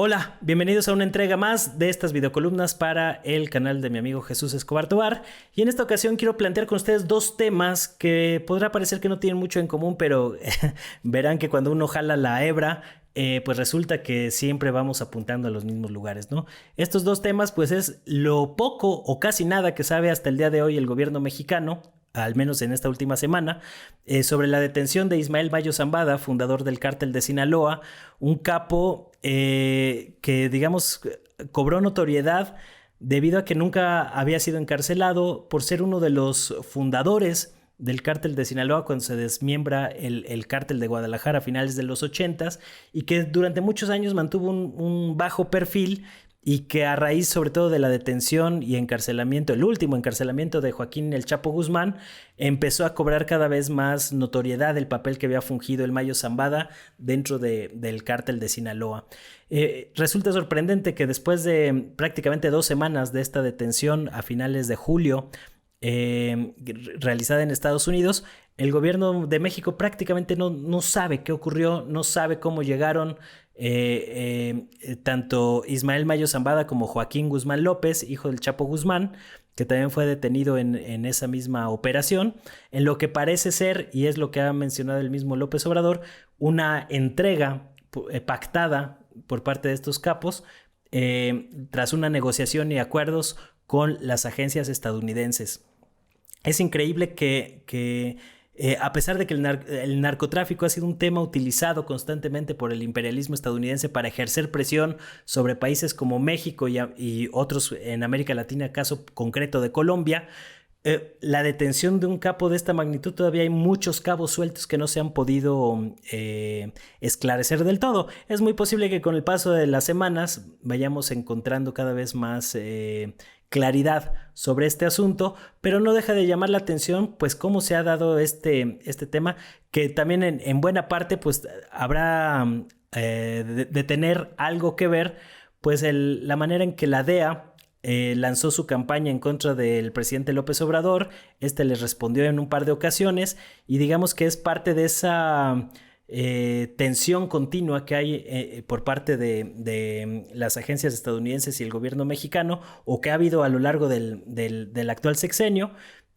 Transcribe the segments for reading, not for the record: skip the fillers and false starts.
Hola, bienvenidos a una entrega más de estas videocolumnas para el canal de mi amigo Jesús Escobar Tobar. Y en esta ocasión quiero plantear con ustedes dos temas que podrá parecer que no tienen mucho en común, pero verán que cuando uno jala la hebra, pues resulta que siempre vamos apuntando a los mismos lugares, ¿no? Estos dos temas, pues es lo poco o casi nada que sabe hasta el día de hoy el gobierno mexicano, al menos en esta última semana, sobre la detención de Ismael Mayo Zambada, fundador del Cártel de Sinaloa, un capo que, digamos, cobró notoriedad debido a que nunca había sido encarcelado por ser uno de los fundadores del Cártel de Sinaloa cuando se desmiembra el Cártel de Guadalajara a finales de los 80s y que durante muchos años mantuvo un bajo perfil y que a raíz sobre todo de la detención y encarcelamiento, el último encarcelamiento de Joaquín El Chapo Guzmán, empezó a cobrar cada vez más notoriedad el papel que había fungido el Mayo Zambada dentro del Cártel de Sinaloa. Resulta sorprendente que después de prácticamente 2 semanas de esta detención a finales de julio, realizada en Estados Unidos, el gobierno de México prácticamente no sabe qué ocurrió, no sabe cómo llegaron tanto Ismael Mayo Zambada como Joaquín Guzmán López, hijo del Chapo Guzmán, que también fue detenido en esa misma operación, en lo que parece ser, y es lo que ha mencionado el mismo López Obrador, una entrega pactada por parte de estos capos tras una negociación y acuerdos con las agencias estadounidenses. Es increíble que a pesar de que el narcotráfico ha sido un tema utilizado constantemente por el imperialismo estadounidense para ejercer presión sobre países como México y otros en América Latina, caso concreto de Colombia, la detención de un capo de esta magnitud, todavía hay muchos cabos sueltos que no se han podido esclarecer del todo. Es muy posible que con el paso de las semanas vayamos encontrando cada vez más claridad sobre este asunto, pero no deja de llamar la atención pues cómo se ha dado este tema, que también en buena parte pues habrá de tener algo que ver pues la manera en que la DEA lanzó su campaña en contra del presidente López Obrador. Este les respondió en un par de ocasiones y digamos que es parte de esa tensión continua que hay por parte de las agencias estadounidenses y el gobierno mexicano, o que ha habido a lo largo del actual sexenio,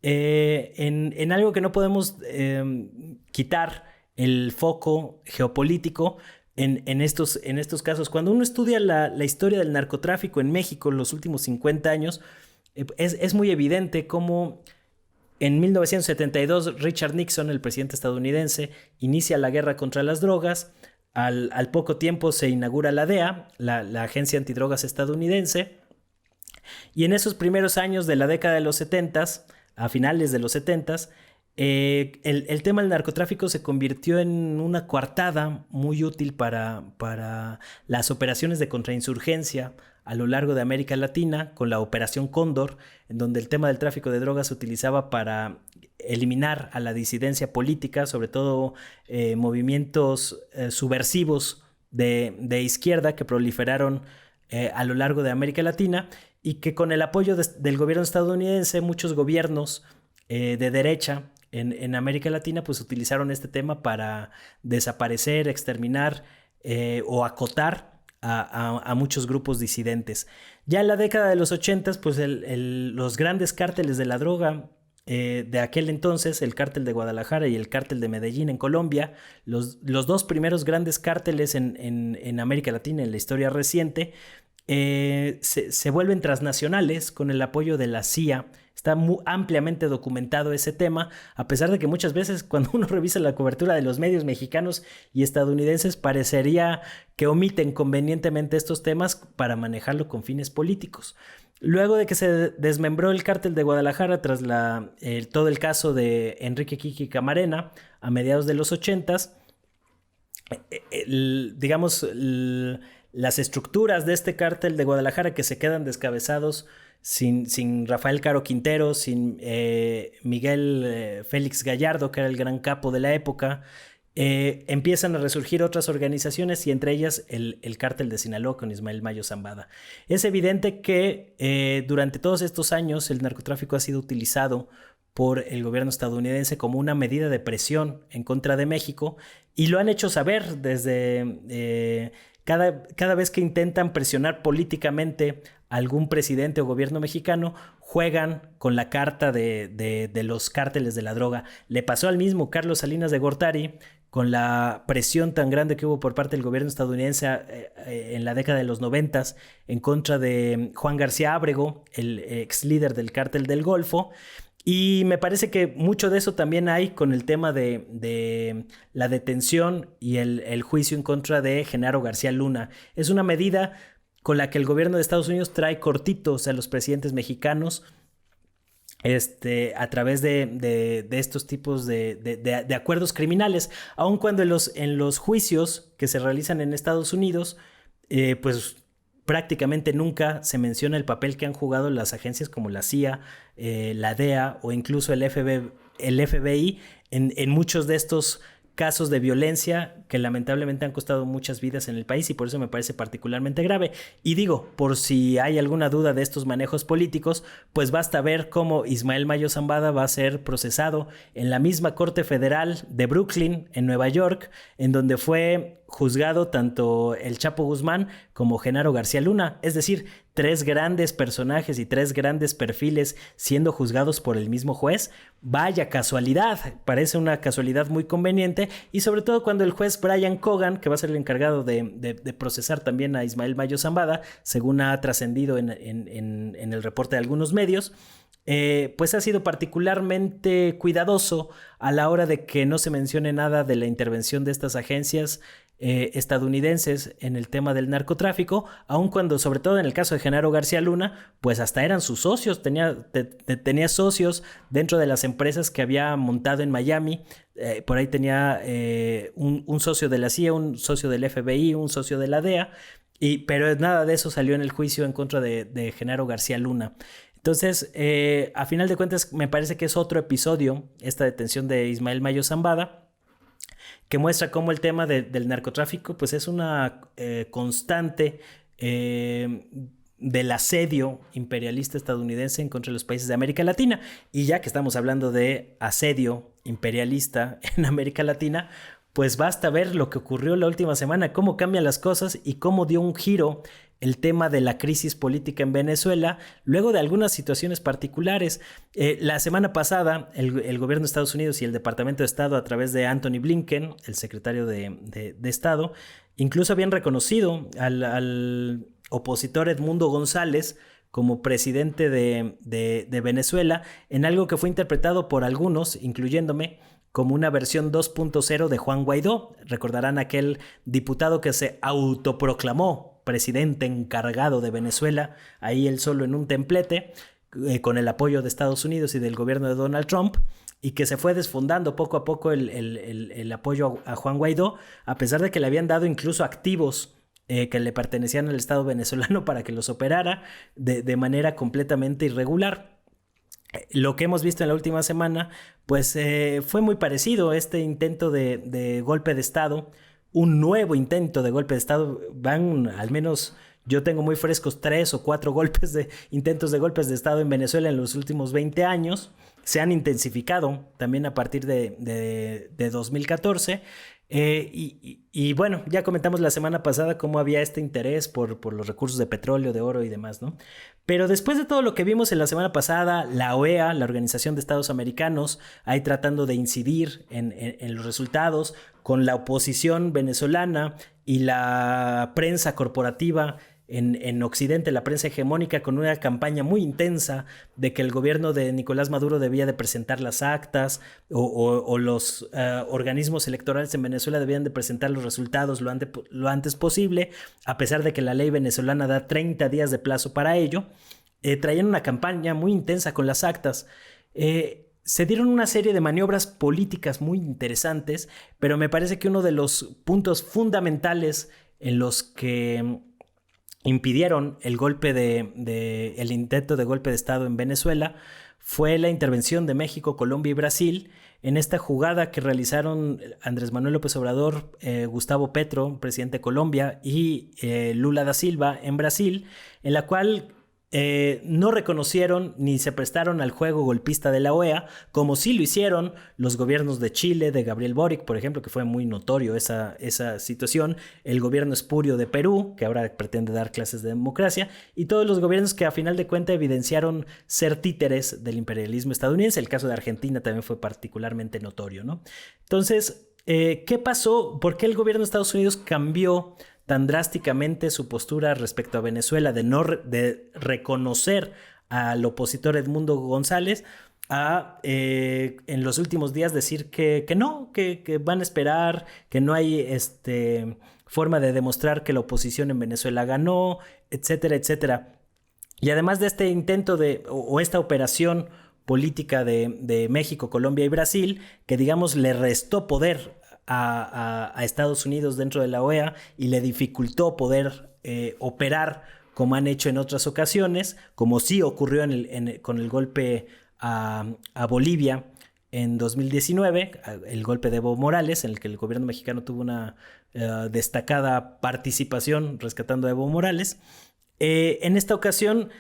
en algo que no podemos quitar el foco geopolítico en estos casos. Cuando uno estudia la historia del narcotráfico en México en los últimos 50 años, es muy evidente cómo en 1972 Richard Nixon, el presidente estadounidense, inicia la guerra contra las drogas. Al poco tiempo se inaugura la DEA, la Agencia Antidrogas estadounidense, y en esos primeros años de la década de los 70s, a finales de los 70s, el tema del narcotráfico se convirtió en una coartada muy útil para las operaciones de contrainsurgencia a lo largo de América Latina, con la Operación Cóndor, en donde el tema del tráfico de drogas se utilizaba para eliminar a la disidencia política, sobre todo movimientos subversivos de izquierda que proliferaron a lo largo de América Latina, y que con el apoyo del gobierno estadounidense, muchos gobiernos de derecha en América Latina pues utilizaron este tema para desaparecer, exterminar o acotar a muchos grupos disidentes. Ya en la década de los 80s, pues los grandes cárteles de la droga de aquel entonces, el cártel de Guadalajara y el cártel de Medellín en Colombia, los dos primeros grandes cárteles en América Latina en la historia reciente, se vuelven transnacionales con el apoyo de la CIA. Está muy ampliamente documentado ese tema, a pesar de que muchas veces cuando uno revisa la cobertura de los medios mexicanos y estadounidenses parecería que omiten convenientemente estos temas para manejarlo con fines políticos. Luego de que se desmembró el cártel de Guadalajara tras todo el caso de Enrique Kiki Camarena a mediados de los 80s, digamos, las estructuras de este cártel de Guadalajara que se quedan descabezados sin Rafael Caro Quintero, sin Miguel Félix Gallardo, que era el gran capo de la época, empiezan a resurgir otras organizaciones, y entre ellas el cártel de Sinaloa con Ismael Mayo Zambada. Es evidente que durante todos estos años el narcotráfico ha sido utilizado por el gobierno estadounidense como una medida de presión en contra de México, y lo han hecho saber desde cada vez que intentan presionar políticamente a algún presidente o gobierno mexicano, juegan con la carta de los cárteles de la droga. Le pasó al mismo Carlos Salinas de Gortari con la presión tan grande que hubo por parte del gobierno estadounidense en la década de los 90 en contra de Juan García Ábrego, el ex líder del cártel del Golfo. Y me parece que mucho de eso también hay con el tema de la detención y el juicio en contra de Genaro García Luna. Es una medida con la que el gobierno de Estados Unidos trae cortitos a los presidentes mexicanos a través de estos tipos de acuerdos criminales, aun cuando en los juicios que se realizan en Estados Unidos, pues prácticamente nunca se menciona el papel que han jugado las agencias como la CIA, la DEA o incluso el FBI en muchos de estos casos de violencia que lamentablemente han costado muchas vidas en el país, y por eso me parece particularmente grave. Y digo, por si hay alguna duda de estos manejos políticos, pues basta ver cómo Ismael Mayo Zambada va a ser procesado en la misma Corte Federal de Brooklyn, en Nueva York, en donde fue juzgado tanto el Chapo Guzmán como Genaro García Luna. Es decir, 3 grandes personajes y 3 grandes perfiles siendo juzgados por el mismo juez. Vaya casualidad, parece una casualidad muy conveniente, y sobre todo cuando el juez Brian Cogan, que va a ser el encargado de procesar también a Ismael Mayo Zambada, según ha trascendido en el reporte de algunos medios, pues ha sido particularmente cuidadoso a la hora de que no se mencione nada de la intervención de estas agencias estadounidenses en el tema del narcotráfico, aun cuando, sobre todo en el caso de Genaro García Luna, pues hasta eran sus socios, tenía socios dentro de las empresas que había montado en Miami. Por ahí tenía un socio de la CIA, un socio del FBI, un socio de la DEA, pero nada de eso salió en el juicio en contra de Genaro García Luna. Entonces, a final de cuentas, me parece que es otro episodio, esta detención de Ismael Mayo Zambada, que muestra cómo el tema del narcotráfico pues es una constante del asedio imperialista estadounidense en contra de los países de América Latina. Y ya que estamos hablando de asedio imperialista en América Latina, pues basta ver lo que ocurrió la última semana, cómo cambian las cosas y cómo dio un giro el tema de la crisis política en Venezuela, luego de algunas situaciones particulares. La semana pasada, el gobierno de Estados Unidos y el Departamento de Estado, a través de Anthony Blinken, el secretario de Estado, incluso habían reconocido al opositor Edmundo González como presidente de Venezuela, en algo que fue interpretado por algunos, incluyéndome, como una versión 2.0 de Juan Guaidó. Recordarán aquel diputado que se autoproclamó presidente encargado de Venezuela, ahí él solo en un templete, con el apoyo de Estados Unidos y del gobierno de Donald Trump, y que se fue desfondando poco a poco el apoyo a Juan Guaidó, a pesar de que le habían dado incluso activos que le pertenecían al Estado venezolano para que los operara de manera completamente irregular. Lo que hemos visto en la última semana, pues fue muy parecido. Este intento de golpe de Estado, un nuevo intento de golpe de Estado, van al menos, yo tengo muy frescos 3 o 4 intentos de golpes de Estado en Venezuela en los últimos 20 años. Se han intensificado también a partir de 2014. Y bueno, ya comentamos la semana pasada cómo había este interés por los recursos de petróleo, de oro y demás, ¿no? Pero después de todo lo que vimos en la semana pasada, la OEA, la Organización de Estados Americanos, ahí tratando de incidir en los resultados, con la oposición venezolana y la prensa corporativa en Occidente, la prensa hegemónica, con una campaña muy intensa de que el gobierno de Nicolás Maduro debía de presentar las actas o los organismos electorales en Venezuela debían de presentar los resultados lo antes posible, a pesar de que la ley venezolana da 30 días de plazo para ello. Traían una campaña muy intensa con las actas. Se dieron una serie de maniobras políticas muy interesantes, pero me parece que uno de los puntos fundamentales en los que impidieron el intento de golpe de Estado en Venezuela fue la intervención de México, Colombia y Brasil en esta jugada que realizaron Andrés Manuel López Obrador, Gustavo Petro, presidente de Colombia, y Lula da Silva en Brasil, en la cual no reconocieron ni se prestaron al juego golpista de la OEA, como sí lo hicieron los gobiernos de Chile, de Gabriel Boric, por ejemplo, que fue muy notorio esa situación, el gobierno espurio de Perú, que ahora pretende dar clases de democracia, y todos los gobiernos que a final de cuentas evidenciaron ser títeres del imperialismo estadounidense. El caso de Argentina también fue particularmente notorio, ¿no? Entonces, ¿qué pasó? ¿Por qué el gobierno de Estados Unidos cambió tan drásticamente su postura respecto a Venezuela de reconocer al opositor Edmundo González a en los últimos días decir que no, que van a esperar, que no hay forma de demostrar que la oposición en Venezuela ganó, etcétera, etcétera? Y además de este intento o esta operación política de México, Colombia y Brasil, que digamos le restó poder a Estados Unidos dentro de la OEA y le dificultó poder operar como han hecho en otras ocasiones, como sí ocurrió con el golpe a Bolivia en 2019, el golpe de Evo Morales, en el que el gobierno mexicano tuvo una destacada participación rescatando a Evo Morales. En esta ocasión,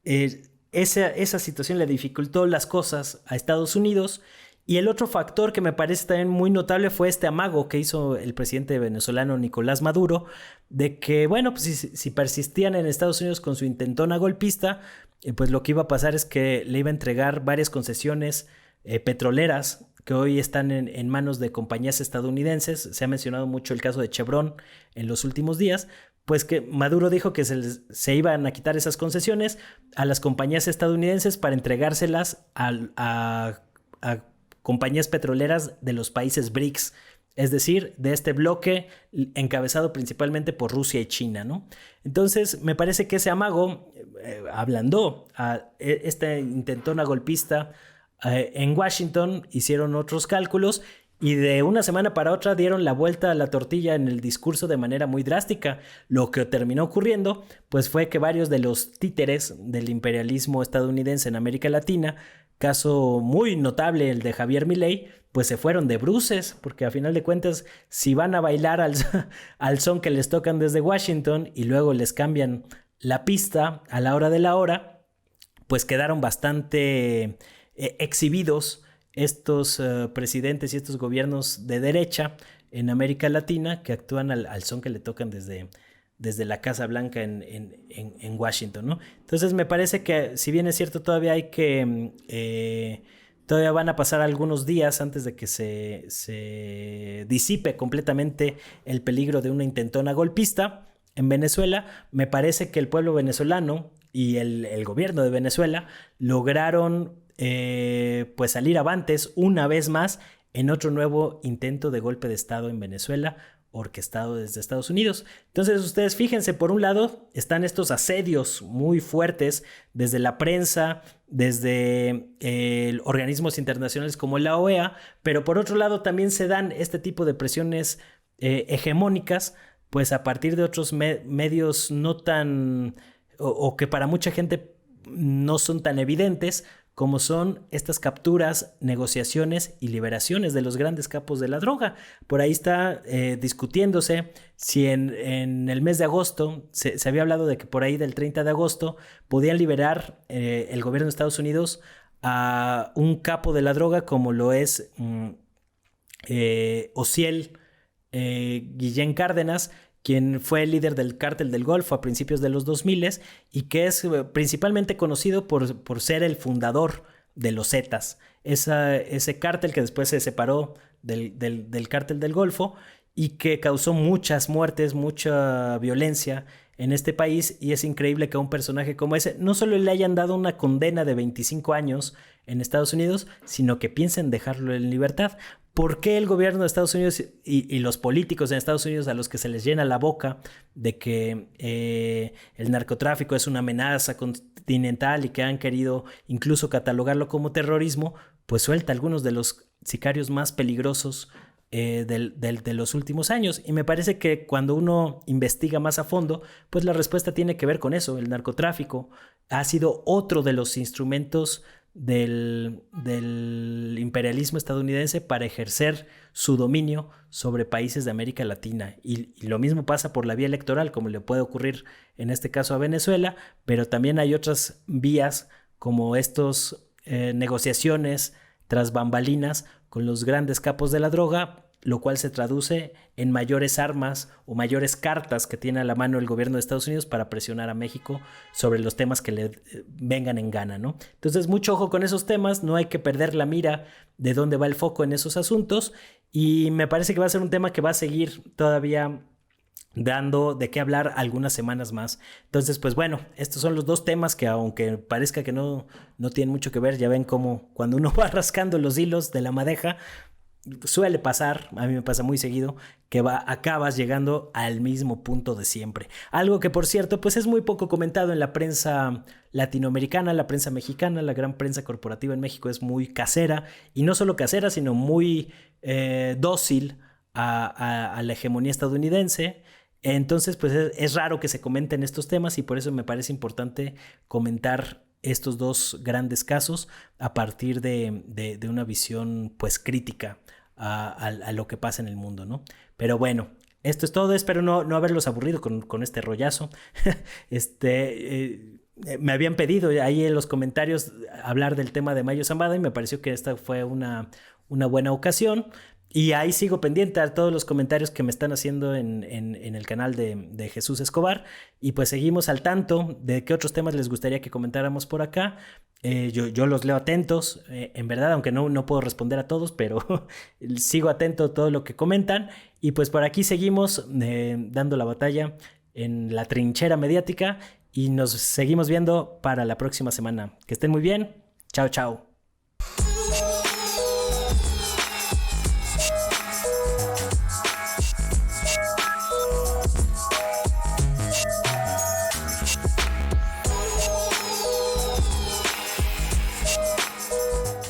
esa situación le dificultó las cosas a Estados Unidos. Y el otro factor que me parece también muy notable fue este amago que hizo el presidente venezolano Nicolás Maduro, de que, bueno, pues si persistían en Estados Unidos con su intentona golpista, pues lo que iba a pasar es que le iba a entregar varias concesiones petroleras que hoy están en manos de compañías estadounidenses. Se ha mencionado mucho el caso de Chevron en los últimos días, pues que Maduro dijo que se iban a quitar esas concesiones a las compañías estadounidenses para entregárselas a compañías petroleras de los países BRICS, es decir, de este bloque encabezado principalmente por Rusia y China, ¿no? Entonces, me parece que ese amago ablandó a esta intentona golpista en Washington, hicieron otros cálculos y de una semana para otra dieron la vuelta a la tortilla en el discurso de manera muy drástica. Lo que terminó ocurriendo, pues fue que varios de los títeres del imperialismo estadounidense en América Latina, caso muy notable el de Javier Milei, pues se fueron de bruces, porque a final de cuentas, si van a bailar al son que les tocan desde Washington y luego les cambian la pista a la hora de la hora, pues quedaron bastante exhibidos estos presidentes y estos gobiernos de derecha en América Latina que actúan al son que le tocan desde la Casa Blanca en Washington, ¿no? Entonces me parece que, si bien es cierto, todavía todavía van a pasar algunos días antes de que se disipe completamente el peligro de una intentona golpista en Venezuela. Me parece que el pueblo venezolano y el gobierno de Venezuela lograron pues salir avantes una vez más en otro nuevo intento de golpe de Estado en Venezuela, orquestado desde Estados Unidos. Entonces ustedes fíjense, por un lado están estos asedios muy fuertes desde la prensa, desde organismos internacionales como la OEA, pero por otro lado también se dan este tipo de presiones hegemónicas, pues a partir de otros medios no tan, o que para mucha gente no son tan evidentes, como son estas capturas, negociaciones y liberaciones de los grandes capos de la droga. Por ahí está discutiéndose si en el mes de agosto, se había hablado de que por ahí del 30 de agosto podían liberar el gobierno de Estados Unidos a un capo de la droga como lo es Ociel Guillén Cárdenas, quien fue el líder del cártel del Golfo a principios de los 2000 y que es principalmente conocido por ser el fundador de los Zetas, ese cártel que después se separó del cártel del Golfo y que causó muchas muertes, mucha violencia en este país. Y es increíble que a un personaje como ese no solo le hayan dado una condena de 25 años en Estados Unidos, sino que piensen dejarlo en libertad. ¿Por qué el gobierno de Estados Unidos y los políticos en Estados Unidos, a los que se les llena la boca de que el narcotráfico es una amenaza continental y que han querido incluso catalogarlo como terrorismo, pues suelta algunos de los sicarios más peligrosos de los últimos años? Y me parece que cuando uno investiga más a fondo, pues la respuesta tiene que ver con eso. El narcotráfico ha sido otro de los instrumentos del imperialismo estadounidense para ejercer su dominio sobre países de América Latina. Y lo mismo pasa por la vía electoral, como le puede ocurrir en este caso a Venezuela, pero también hay otras vías como estos negociaciones tras bambalinas con los grandes capos de la droga, lo cual se traduce en mayores armas o mayores cartas que tiene a la mano el gobierno de Estados Unidos para presionar a México sobre los temas que le vengan en gana, ¿no? Entonces, mucho ojo con esos temas, no hay que perder la mira de dónde va el foco en esos asuntos, y me parece que va a ser un tema que va a seguir todavía dando de qué hablar algunas semanas más. Entonces, pues bueno, estos son los dos temas que, aunque parezca que no tienen mucho que ver, ya ven cómo cuando uno va rascando los hilos de la madeja, suele pasar, a mí me pasa muy seguido, que acabas llegando al mismo punto de siempre. Algo que, por cierto, pues es muy poco comentado en la prensa latinoamericana, la prensa mexicana, la gran prensa corporativa en México es muy casera, y no solo casera, sino muy dócil a la hegemonía estadounidense. Entonces, pues es raro que se comenten estos temas, y por eso me parece importante comentar estos dos grandes casos a partir de una visión pues crítica a lo que pasa en el mundo, ¿no? Pero bueno, esto es todo. Espero no haberlos aburrido con este rollazo. Me habían pedido ahí en los comentarios hablar del tema de Mayo Zambada, y me pareció que esta fue una buena ocasión. Y ahí sigo pendiente a todos los comentarios que me están haciendo en el canal de Jesús Escobar. Y pues seguimos al tanto de qué otros temas les gustaría que comentáramos por acá. Yo los leo atentos, en verdad, aunque no puedo responder a todos, pero sigo atento a todo lo que comentan. Y pues por aquí seguimos dando la batalla en la trinchera mediática, y nos seguimos viendo para la próxima semana. Que estén muy bien. Chao, chao.